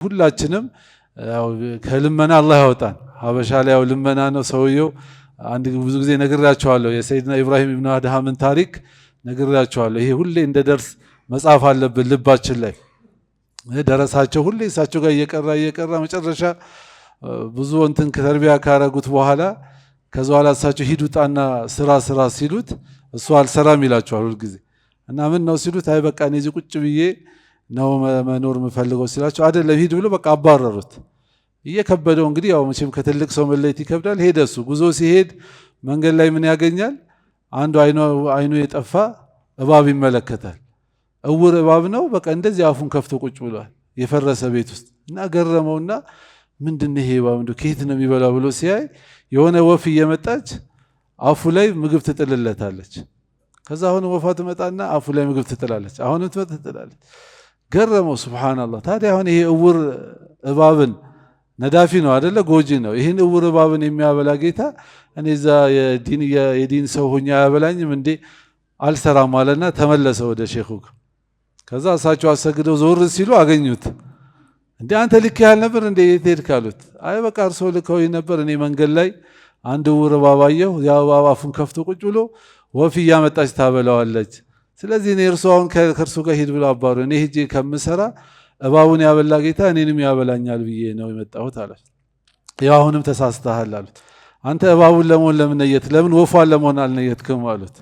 ሁላችንም ያው ከልመና አላህ ያወጣን። ሀበሻ ላይ ያው ልመና ነው ሰውየው። አንድ ብዙ ጊዜ ነግራቸዋለሁ የሰይድና ኢብራሂም ኢብኑ አድሃምን ታሪክ ነግራቸዋለሁ። ይሄ ሁሌ እንደ ደርስ መጻፍ አለብን ልባችን ላይ። ደረሳቸው ሁሌ እሳቸው ጋር እየቀራ መጨረሻ ብዙ እንትን ከተርቢያ ካረጉት በኋላ ከዛ በኋላ እሳቸው ሂዱጣና ስራ ሲሉት እሱ አልሰራም ይላቸዋል ሁሉ ጊዜ። እና ምን ነው ሲሉት አይ በቃ እኔ እዚህ ቁጭ ብዬ ነው መኖር የምፈልገው ሲላቸው አይደለም ሂድ ብሎ በቃ አባረሩት። እየከበደው እንግዲህ ያው መቼም ከትልቅ ሰው መለየት ይከብዳል። ሄደ እሱ ጉዞ ሲሄድ መንገድ ላይ ምን ያገኛል? አንዱ አይኑ የጠፋ እባብ ይመለከታል። እውር እባብ ነው። በቃ እንደዚህ አፉን ከፍቶ ቁጭ ብሏል የፈረሰ ቤት ውስጥ እና ገረመውና ምንድነው ይሄ እባብ እንደው ከየት ነው የሚበላው ብሎ ሲያይ የሆነ ወፍ እየመጣች አፉ ላይ ምግብ ትጥልለታለች። ከዛ አሁን ወፏ ትመጣና አፉ ላይ ምግብ ትጥላለች። አሁን ትጥላለች። ገረመው ሱብሃንአላህ። ታዲያ አሁን ይሄ እውር እባብን ነዳፊ ነው አይደለ? ጎጂ ነው። ይህን እውር እባብን የሚያበላ ጌታ እኔ እዛ የዲን ሰው ሆኜ አያበላኝም እንዴ? አልሰራም አለና ተመለሰ ወደ ሼኹ። ከዛ እሳቸው አሰግደው ዞር ሲሉ አገኙት። እንዴ አንተ ልክ ያህል ነበር እንዴ የት ሄድክ አሉት። አይ በቃ እርሶ ልከውኝ ነበር፣ እኔ መንገድ ላይ አንድ እውር እባብ አየሁ። ያ እባብ አፉን ከፍቶ ቁጭ ብሎ ወፍ እያመጣች ታበላዋለች። ስለዚህ እኔ እርሶ አሁን ከእርሱ ጋር ሂድ ብሎ አባሩ፣ እኔ ሂጄ ከምሰራ እባቡን ያበላ ጌታ እኔንም ያበላኛል ብዬ ነው የመጣሁት አለ። ያው አሁንም ተሳስተሃል አሉት። አንተ እባቡን ለመሆን ለምን ነየት? ለምን ወፏን ለመሆን አልነየትክም አሉት።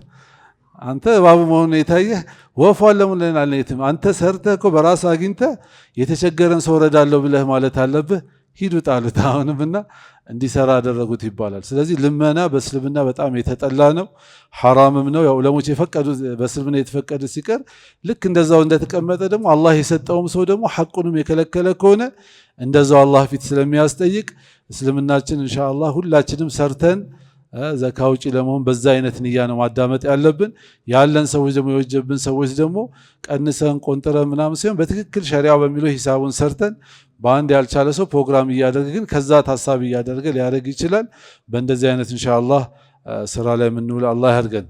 አንተ እባቡ መሆኑን የታየህ ወፏን ለምን አልነየትም? አንተ ሰርተህ እኮ በራስህ አግኝተህ የተቸገረን ሰው ረዳለሁ ብለህ ማለት አለብህ። ሂዱ ጣሉት አሁንምና እንዲሰራ አደረጉት ይባላል። ስለዚህ ልመና በእስልምና በጣም የተጠላ ነው፣ ሐራምም ነው። ያው ዑለሞች የፈቀዱት በእስልምና የተፈቀደ ሲቀር ልክ እንደዛው እንደተቀመጠ ደግሞ አላህ የሰጠውም ሰው ደግሞ ሐቁንም የከለከለ ከሆነ እንደዛው አላህ ፊት ስለሚያስጠይቅ እስልምናችን ኢንሻአላህ ሁላችንም ሰርተን ዘካ ውጪ ለመሆን በዛ አይነት ንያ ነው ማዳመጥ ያለብን። ያለን ሰዎች ደግሞ የወጀብን ሰዎች ደግሞ ቀንሰን ቆንጥረን ምናምን ሲሆን በትክክል ሸሪዓው በሚለው ሂሳቡን ሰርተን በአንድ ያልቻለ ሰው ፕሮግራም እያደረገ ግን ከዛ ታሳቢ እያደረገ ሊያደርግ ይችላል። በእንደዚህ አይነት ኢንሻአላህ ስራ ላይ የምንውል አላህ ያድርገን።